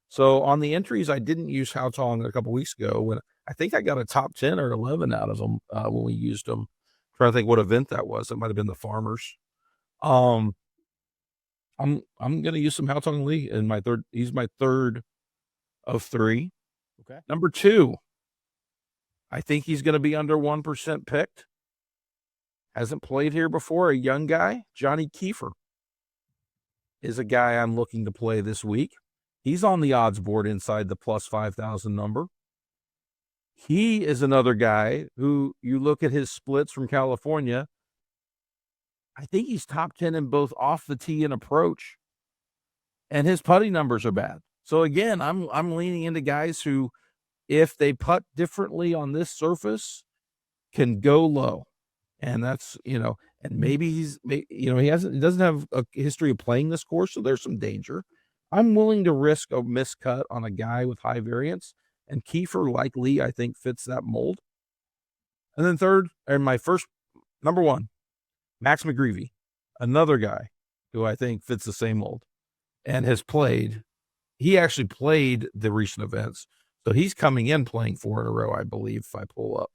So on the entries, I didn't use Haotong a couple weeks ago when I think I got a top 10 or 11 out of them when we used them. I'm trying to think what event that was. It might have been the Farmers. I'm going to use some Haotong Li in my third. He's my third of 3. Okay. Number 2, I think he's going to be under 1% picked. Hasn't played here before. A young guy, Johnny Kiefer, is a guy I'm looking to play this week. He's on the odds board inside the plus 5,000 number. He is another guy who you look at his splits from California. I think he's top 10 in both off the tee and approach. and his putting numbers are bad. So again, I'm leaning into guys who, if they putt differently on this surface, can go low. And that's, and maybe he doesn't have a history of playing this course, so there's some danger. I'm willing to risk a miscut on a guy with high variance, and Kiefer likely, I think, fits that mold. And then third, and my first, number one, Max McGreevy, another guy who I think fits the same mold and has played. He actually played the recent events, so he's coming in playing 4 in a row, I believe, if I pull up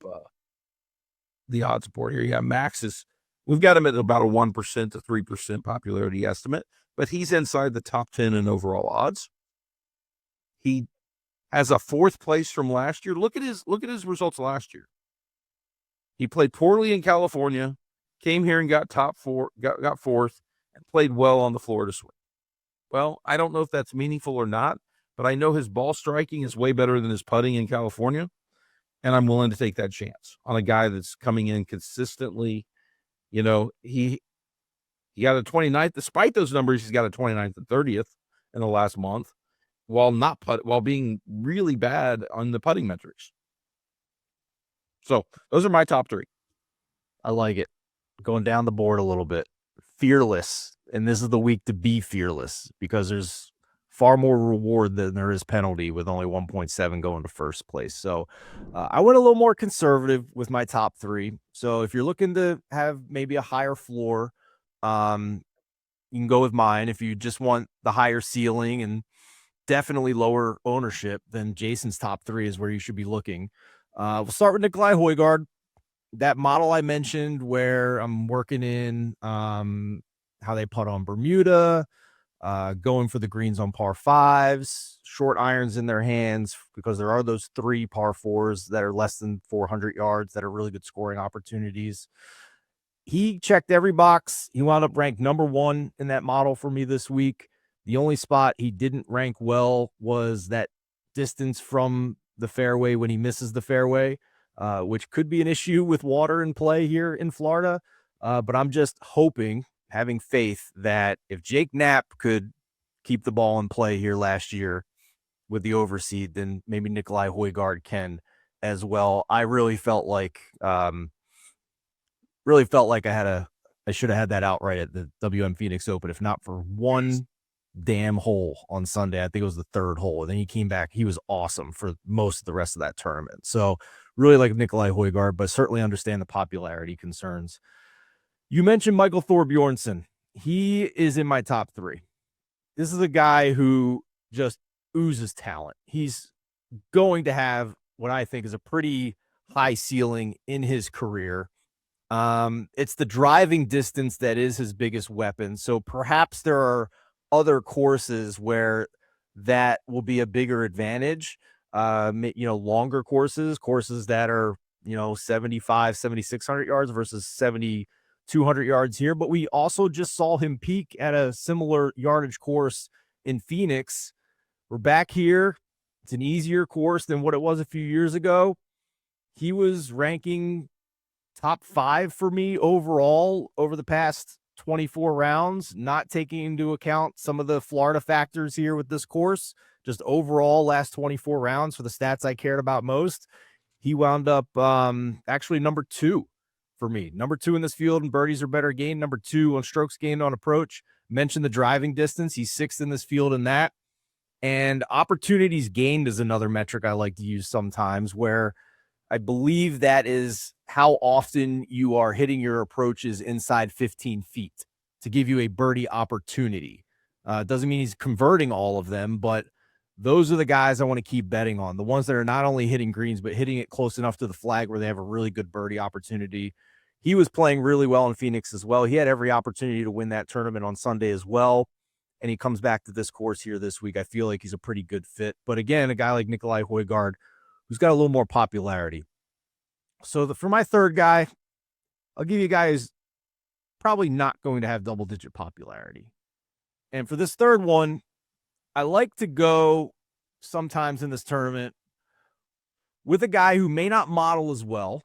the odds board here. Yeah, Max we've got him at about a 1% to 3% popularity estimate, but he's inside the top 10 in overall odds. He has a 4th place from last year. Look at his results last year. He played poorly in California, came here and got got 4th, and played well on the Florida swing. Well, I don't know if that's meaningful or not, but I know his ball striking is way better than his putting in California, and I'm willing to take that chance on a guy that's coming in consistently. He got a 29th. Despite those numbers, he's got a 29th and 30th in the last month, while being really bad on the putting metrics. So those are my top 3. I like it. Going down the board a little bit. Fearless. And this is the week to be fearless, because there's far more reward than there is penalty with only 1.7 going to first place. So I went a little more conservative with my top 3. So if you're looking to have maybe a higher floor, you can go with mine. If you just want the higher ceiling and definitely lower ownership, then Jason's top 3 is where you should be looking. We'll start with Nikolai Højgaard. That model I mentioned where I'm working in how they putt on Bermuda, going for the greens on par 5s, short irons in their hands, because there are those 3 par 4s that are less than 400 yards that are really good scoring opportunities. He checked every box. He wound up ranked number 1 in that model for me this week. The only spot he didn't rank well was that distance from the fairway when he misses the fairway, which could be an issue with water in play here in Florida. But I'm just hoping, having faith, that if Jake Knapp could keep the ball in play here last year with the overseed, then maybe Nikolai Højgaard can as well. I really felt like I should have had that outright at the WM Phoenix Open, if not for one damn hole on Sunday. I think it was the 3rd hole. And then he came back. He was awesome for most of the rest of that tournament. So really like Nikolai Højgaard, but certainly understand the popularity concerns. You mentioned Michael Thorbjornsen. He is in my top 3. This is a guy who just oozes talent. He's going to have what I think is a pretty high ceiling in his career. It's the driving distance that is his biggest weapon. So perhaps there are other courses where that will be a bigger advantage. Longer courses that are, 7,600 yards versus 7,200 yards here. But we also just saw him peak at a similar yardage course in Phoenix. We're back here. It's an easier course than what it was a few years ago. He was ranking top 5 for me overall over the past 24 rounds, not taking into account some of the Florida factors here with this course. Just overall last 24 rounds for the stats I cared about most. He wound up actually number 2 for me. Number 2 in this field and birdies are better gained. Number 2 on strokes gained on approach. Mentioned the driving distance. He's 6th in this field in that. And opportunities gained is another metric I like to use sometimes, where I believe that is how often you are hitting your approaches inside 15 feet to give you a birdie opportunity. Doesn't mean he's converting all of them, but those are the guys I want to keep betting on. The ones that are not only hitting greens, but hitting it close enough to the flag where they have a really good birdie opportunity. He was playing really well in Phoenix as well. He had every opportunity to win that tournament on Sunday as well. And he comes back to this course here this week. I feel like he's a pretty good fit. But again, a guy like Nikolai Højgaard, who's got a little more popularity. So for my 3rd guy, I'll give you a guy who's probably not going to have double-digit popularity. And for this 3rd one, I like to go sometimes in this tournament with a guy who may not model as well,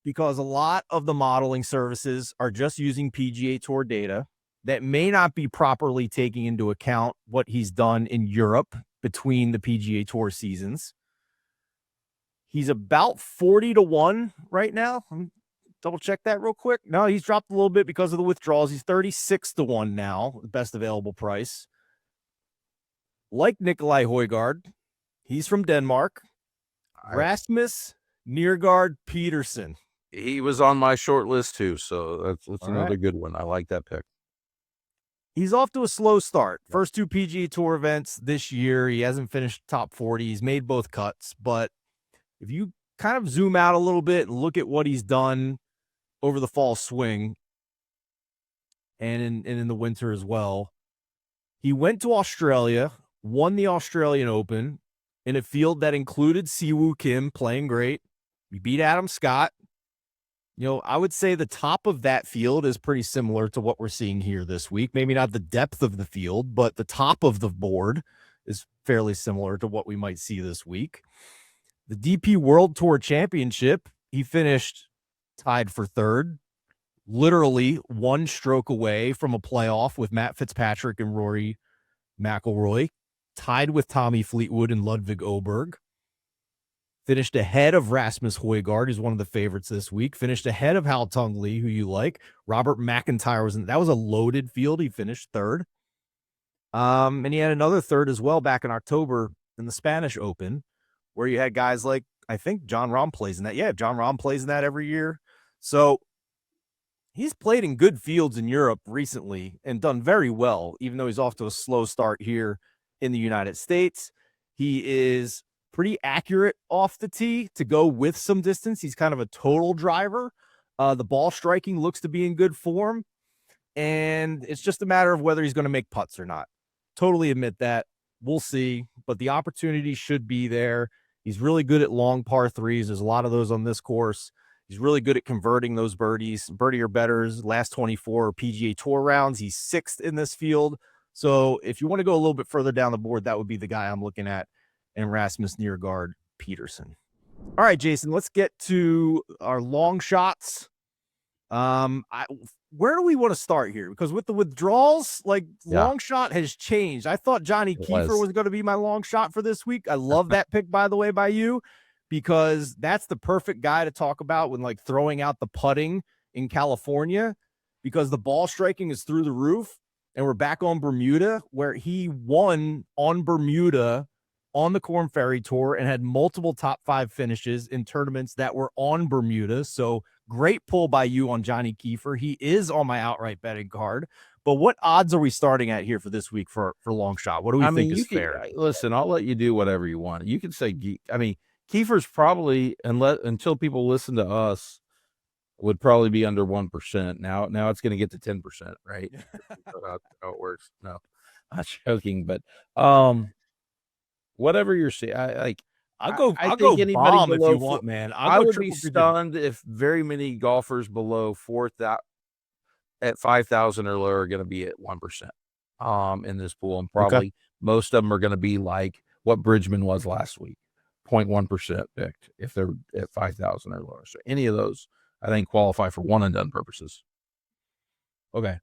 because a lot of the modeling services are just using PGA Tour data. that may not be properly taking into account what he's done in Europe between the PGA Tour seasons. He's about 40-1 right now. Let me double check that real quick. No, he's dropped a little bit because of the withdrawals. He's 36-1 now, the best available price. Like Nikolai Højgaard, he's from Denmark. Rasmus Nørgaard Peterson. He was on my short list too, so that's another right. good one. I like that pick. He's off to a slow start. First 2 PGA Tour events this year. He hasn't finished top 40. He's made both cuts, but if you kind of zoom out a little bit and look at what he's done over the fall swing and in the winter as well, he went to Australia, won the Australian Open in a field that included Siwoo Kim playing great. He beat Adam Scott. You know, I would say the top of that field is pretty similar to what we're seeing here this week. Maybe not the depth of the field, but the top of the board is fairly similar to what we might see this week. The DP World Tour Championship, he finished tied for third, literally 1 stroke away from a playoff with Matt Fitzpatrick and Rory McIlroy, tied with Tommy Fleetwood and Ludwig Åberg. Finished ahead of Rasmus Højgaard, who's one of the favorites this week. Finished ahead of Hal Tung Lee, who you like. Robert McIntyre was in. That was a loaded field. He finished third. And he had another third as well back in October in the Spanish Open, where you had guys like, I think John Rahm plays in that. Yeah, John Rahm plays in that every year. So he's played in good fields in Europe recently and done very well, even though he's off to a slow start here in the United States. He is pretty accurate off the tee to go with some distance. He's kind of a total driver. The ball striking looks to be in good form, and it's just a matter of whether he's going to make putts or not. Totally admit that. We'll see, but the opportunity should be there. He's really good at long par threes. There's a lot of those on this course. He's really good at converting those birdies, birdie or betters. Last 24 PGA Tour rounds, he's 6th in this field. So if you want to go a little bit further down the board, that would be the guy I'm looking at, and Rasmus Nørgaard Peterson. All right, Jason, let's get to our long shots. Where do we want to start here? Because with the withdrawals, like long shot has changed. I thought Johnny Kiefer was going to be my long shot for this week. I love that pick, by the way, by you, because that's the perfect guy to talk about when like throwing out the putting in California, because the ball striking is through the roof. And we're back on Bermuda, where he won on Bermuda on the Korn Ferry Tour and had multiple top 5 finishes in tournaments that were on Bermuda. So great pull by you on Johnny Kiefer. He is on my outright betting card. But what odds are we starting at here for this week for long shot? What do we think is fair? Listen, I'll let you do whatever you want. You can say, I mean, Kiefer's probably, until people listen to us, would probably be under 1%. Now it's going to get to 10%, right? How it works. No, I'm joking, but whatever you're saying, I'll go bomb if you want, man. I would be stunned if very many golfers below 4,000 at 5,000 or lower are going to be at 1% in this pool, and probably most of them are going to be like what Bridgman was last week, 0.1% picked if they're at 5,000 or lower. So any of those, I think, qualify for one and done purposes. Okay.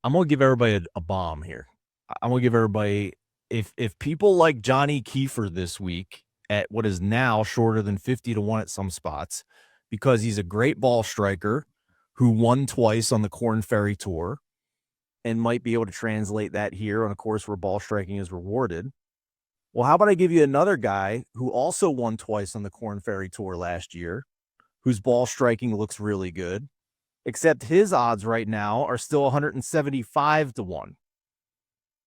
I'm going to give everybody a bomb here. I'm going to give everybody, if people like Johnny Kiefer this week at what is now shorter than 50-1 at some spots, because he's a great ball striker who won twice on the Korn Ferry Tour and might be able to translate that here on a course where ball striking is rewarded. Well, how about I give you another guy who also won twice on the Korn Ferry Tour last year, whose ball striking looks really good, except his odds right now are still 175-1.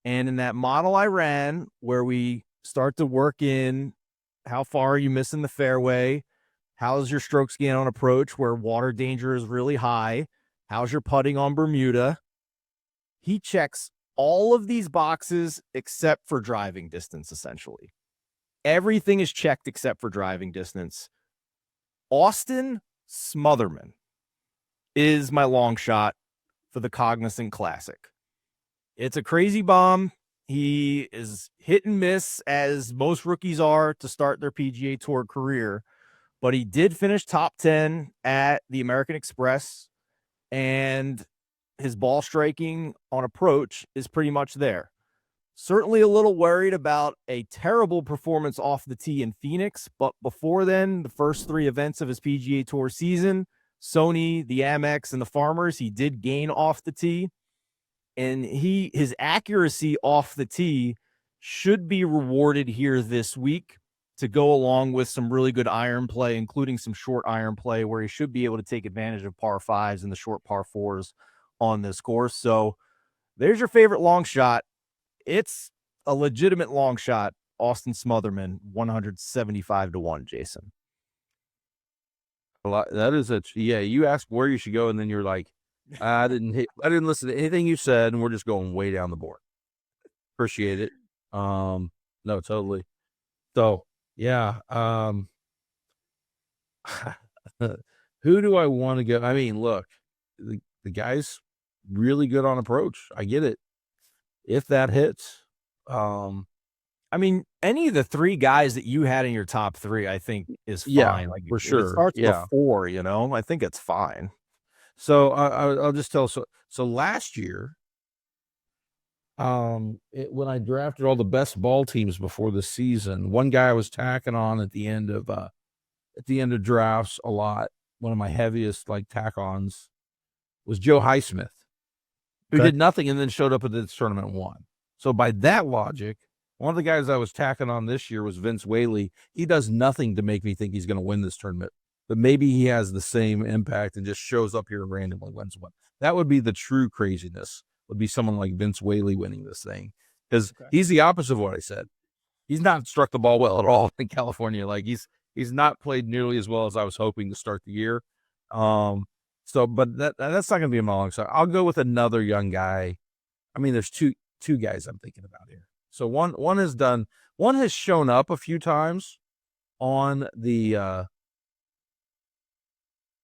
And in that model I ran, where we start to work in how far are you missing the fairway, how's your strokes gain on approach where water danger is really high, how's your putting on Bermuda, he checks all of these boxes except for driving distance, essentially. Everything is checked except for driving distance. Austin Smotherman is my long shot for the Cognizant Classic. It's a crazy bomb. He is hit and miss, as most rookies are to start their PGA Tour career, but he did finish top 10 at the American Express, and his ball striking on approach is pretty much there. Certainly a little worried about a terrible performance off the tee in Phoenix, but before then, the first 3 events of his PGA Tour season, Sony, the Amex, and the Farmers, he did gain off the tee. And his accuracy off the tee should be rewarded here this week to go along with some really good iron play, including some short iron play where he should be able to take advantage of par 5s and the short par 4s on this course. So there's your favorite long shot. It's a legitimate long shot. Austin Smotherman, 175-1, Jason. That is you asked where you should go, and then you're like, I didn't listen to anything you said, and we're just going way down the board. Appreciate it. No, totally. So yeah. Who do I want to go? I mean, look, the guy's really good on approach. I get it. If that hits, I mean, any of the 3 guys that you had in your top 3, I think is fine. Yeah, like for if sure. it starts with a 4, I think it's fine. So I'll just tell. So last year, when I drafted all the best ball teams before the season, one guy I was tacking on at the end of drafts a lot. One of my heaviest tack-ons was Joe Highsmith, who did nothing and then showed up at this tournament and won. So by that logic, one of the guys I was tacking on this year was Vince Whaley. He does nothing to make me think he's going to win this tournament, but maybe he has the same impact and just shows up here and randomly wins one. That would be the true craziness, would be someone like Vince Whaley winning this thing, because he's the opposite of what I said. He's not struck the ball well at all in California. He's not played nearly as well as I was hoping to start the year. But that's not going to be a long shot. I'll go with another young guy. I mean, there's two guys I'm thinking about here. So one has shown up a few times on the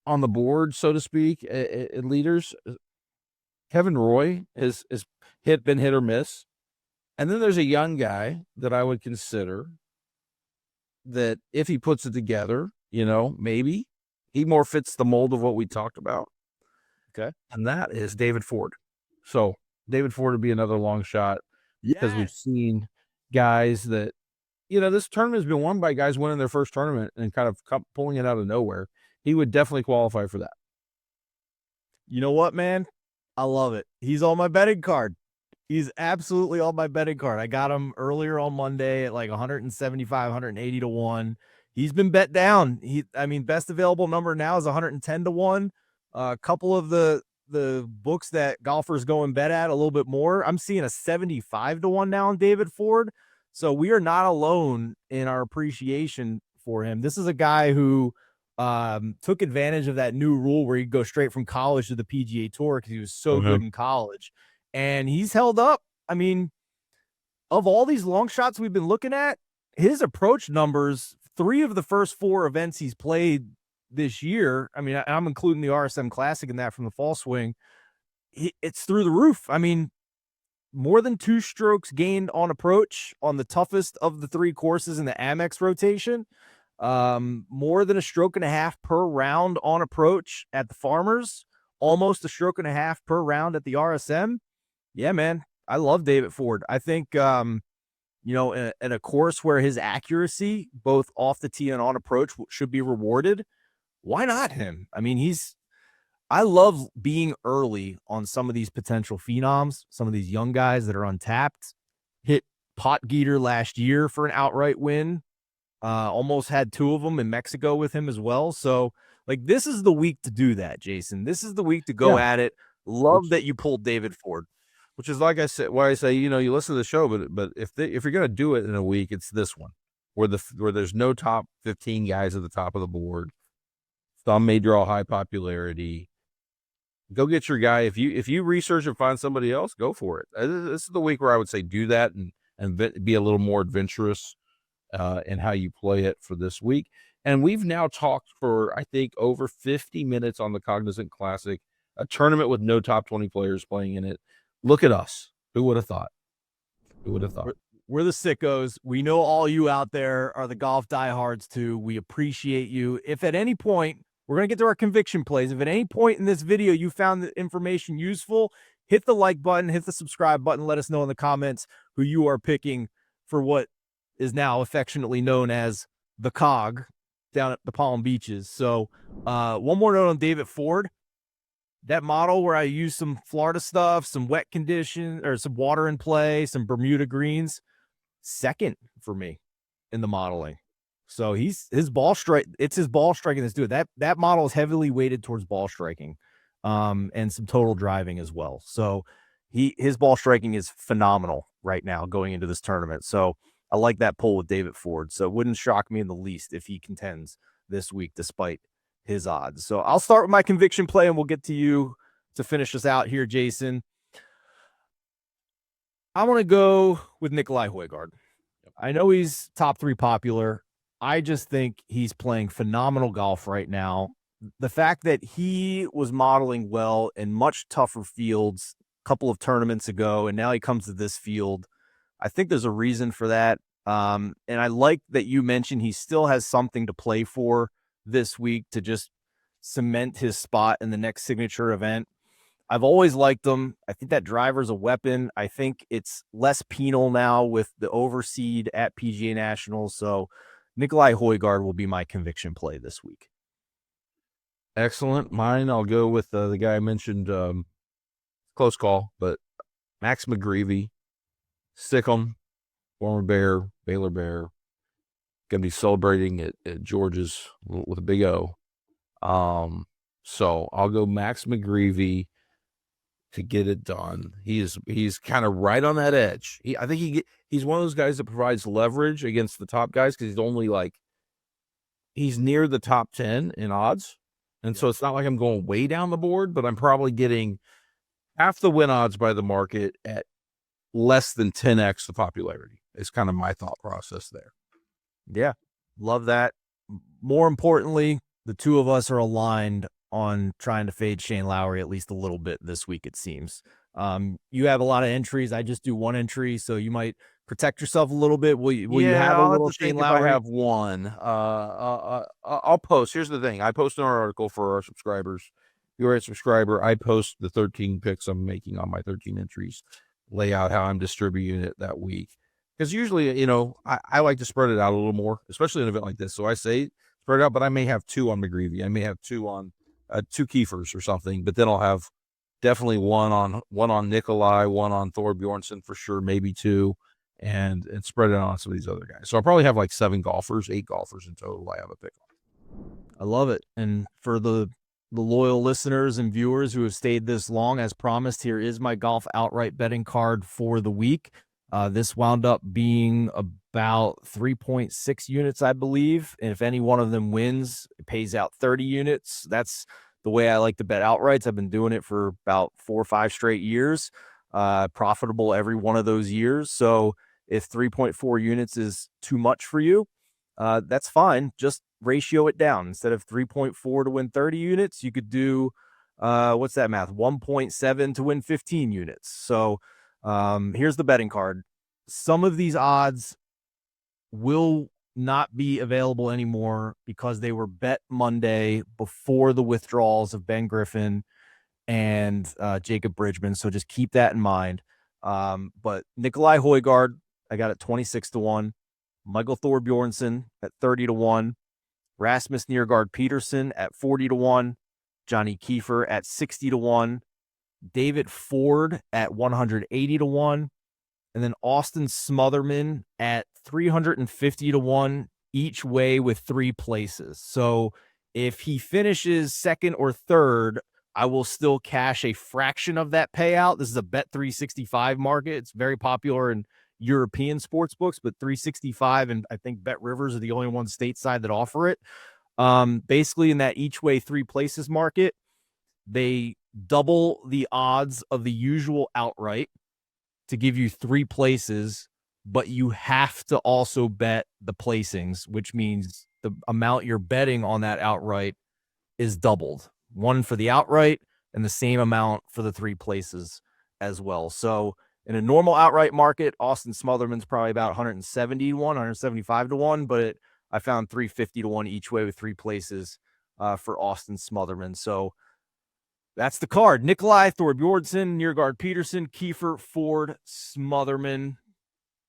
board, so to speak, at leaders. Kevin Roy has been hit or miss. And then there's a young guy that I would consider that if he puts it together, maybe he more fits the mold of what we talked about. Okay. And that is David Ford. So David Ford would be another long shot, because we've seen guys that, this tournament has been won by guys winning their first tournament and kind of pulling it out of nowhere. He would definitely qualify for that. You know what, man? I love it. He's on my betting card. He's absolutely on my betting card. I got him earlier on Monday at 175, 180-1. He's been bet down. Best available number now is 110-1. A couple of the books that golfers go and bet at a little bit more, I'm seeing a 75-1 now on David Ford. So we are not alone in our appreciation for him. This is a guy who took advantage of that new rule where you go straight from college to the PGA Tour because he was so good in college. And he's held up. I mean, of all these long shots we've been looking at, his approach numbers, 3 of the first 4 events he's played this year, I mean, I'm including the RSM Classic in that from the fall swing, it's through the roof. I mean, more than 2 strokes gained on approach on the toughest of the 3 courses in the Amex rotation. More than a stroke and a half per round on approach at the Farmers, almost a stroke and a half per round at the RSM. Yeah, man, I love David Ford. I think, in a course where his accuracy, both off the tee and on approach, should be rewarded, why not him? I mean, I love being early on some of these potential phenoms, some of these young guys that are untapped. Hit Potgieter last year for an outright win. Almost had 2 of them in Mexico with him as well. So, this is the week to do that, Jason. This is the week to go at it. Love that you pulled David Ford. Which is, like I said, why I say, you listen to the show, but if you're going to do it in a week, it's this one where there's no top 15 guys at the top of the board. Some may draw high popularity. Go get your guy. If you research and find somebody else, go for it. This is the week where I would say do that and be a little more adventurous in how you play it for this week. And we've now talked for, I think, over 50 minutes on the Cognizant Classic, a tournament with no top 20 players playing in it. Look at us. Who would have thought? We're the sickos. We know all you out there are the golf diehards too. We appreciate you. If at any point we're going to get to our conviction plays. If at any point in this video you found the information useful, hit the like button, hit the subscribe button. Let us know in the comments who you are picking for what is now affectionately known as the Cog down at the Palm Beaches. So one more note on David Ford. That model where I used some Florida stuff, some wet condition or some water in play, some Bermuda greens, second for me in the modeling. So his ball strike, it's his ball striking that's doing that model is heavily weighted towards ball striking, and some total driving as well. So his ball striking is phenomenal right now going into this tournament. So I like that pull with David Ford. So it wouldn't shock me in the least if he contends this week despite his odds. So I'll start with my conviction play and we'll get to you to finish us out here, Jason. I want to go with Nikolai Højgaard. I know he's top 3 popular. I just think he's playing phenomenal golf right now. The fact that he was modeling well in much tougher fields a couple of tournaments ago, and now he comes to this field, I think there's a reason for that. And I like that you mentioned he still has something to play for this week to just cement his spot in the next signature event. I've always liked him. I think that driver's a weapon. I think it's less penal now with the overseed at PGA Nationals. So Nikolai Højgaard will be my conviction play this week. Excellent. Mine, I'll go with the guy I mentioned, close call, but Max McGreevy, Stickum, former Bear, Baylor Bear, going to be celebrating at George's with a big O. So I'll go Max McGreevy to get it done. He's kind of right on that edge. I think he's one of those guys that provides leverage against the top guys because he's near the top 10 in odds. And so it's not like I'm going way down the board, but I'm probably getting half the win odds by the market at less than 10x the popularity. It's kind of my thought process there. Yeah, love that. More importantly, the two of us are aligned on trying to fade Shane Lowry at least a little bit this week, it seems. You have a lot of entries. I just do one entry, so you might protect yourself a little bit. Will you have a little Shane Lowry? I have one. I'll post. Here's the thing. I post an article for our subscribers. If you're a subscriber, I post the 13 picks I'm making on my 13 entries, lay out how I'm distributing it that week. Because usually, I like to spread it out a little more, especially in an event like this. So I say spread it out, but I may have 2 on McGreevy. I may have 2 on 2 Kiefers or something, but then I'll have definitely one on Nikolai, one on Thor Bjornsson for sure, maybe 2, and spread it on some of these other guys. So I'll probably have like 8 golfers in total I have a pick on. I love it. And for the loyal listeners and viewers who have stayed this long, as promised, here is my golf outright betting card for the week. This wound up being about 3.6 units, I believe. And if any one of them wins, it pays out 30 units. That's the way I like to bet outrights. I've been doing it for about 4 or 5 straight years, profitable every one of those years. So if 3.4 units is too much for you, that's fine. Just ratio it down. Instead of 3.4 to win 30 units, you could do, what's that math? 1.7 to win 15 units. So here's the betting card. Some of these odds will not be available anymore because they were bet Monday before the withdrawals of Ben Griffin and Jacob Bridgman. So just keep that in mind. But Nikolai Højgaard, I got it 26-1. Michael Thor Bjornsson at 30-1. Rasmus Niergaard Peterson at 40-1. Johnny Kiefer at 60-1. David Ford at 180-1. And then Austin Smotherman at 350-1 each way with 3 places. So if he finishes second or third, I will still cash a fraction of that payout. This is a Bet365 market. It's very popular in European sports books, but 365 and I think Bet Rivers are the only ones stateside that offer it. Basically in that each way 3 places market, they double the odds of the usual outright to give you 3 places, but you have to also bet the placings, which means the amount you're betting on that outright is doubled. 1 for the outright and the same amount for the 3 places as well. So in a normal outright market, Austin Smotherman's probably about 170-1, 175-1, but I found 350-1 each way with 3 places for Austin Smotherman. So that's the card. Nikolai, Thorbjornsson, Niergaard Peterson, Kiefer, Ford, Smotherman,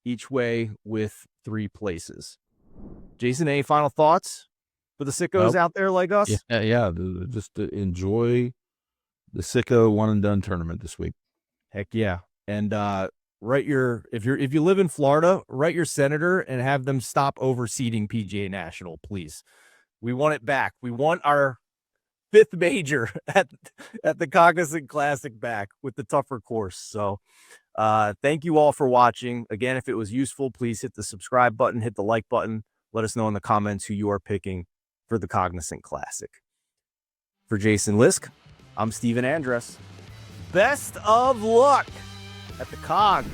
each way with 3 places. Jason, any final thoughts for the sickos out there like us? Yeah. Just to enjoy the sicko one and done tournament this week. Heck yeah. And if you live in Florida, write your senator and have them stop overseeding PGA National, please. We want it back. We want our 5th major at the Cognizant Classic back with the tougher course. So thank you all for watching. Again, if it was useful, please hit the subscribe button, hit the like button. Let us know in the comments who you are picking for the Cognizant Classic. For Jason Lisk, I'm Stephen Andress. Best of luck at the Cog.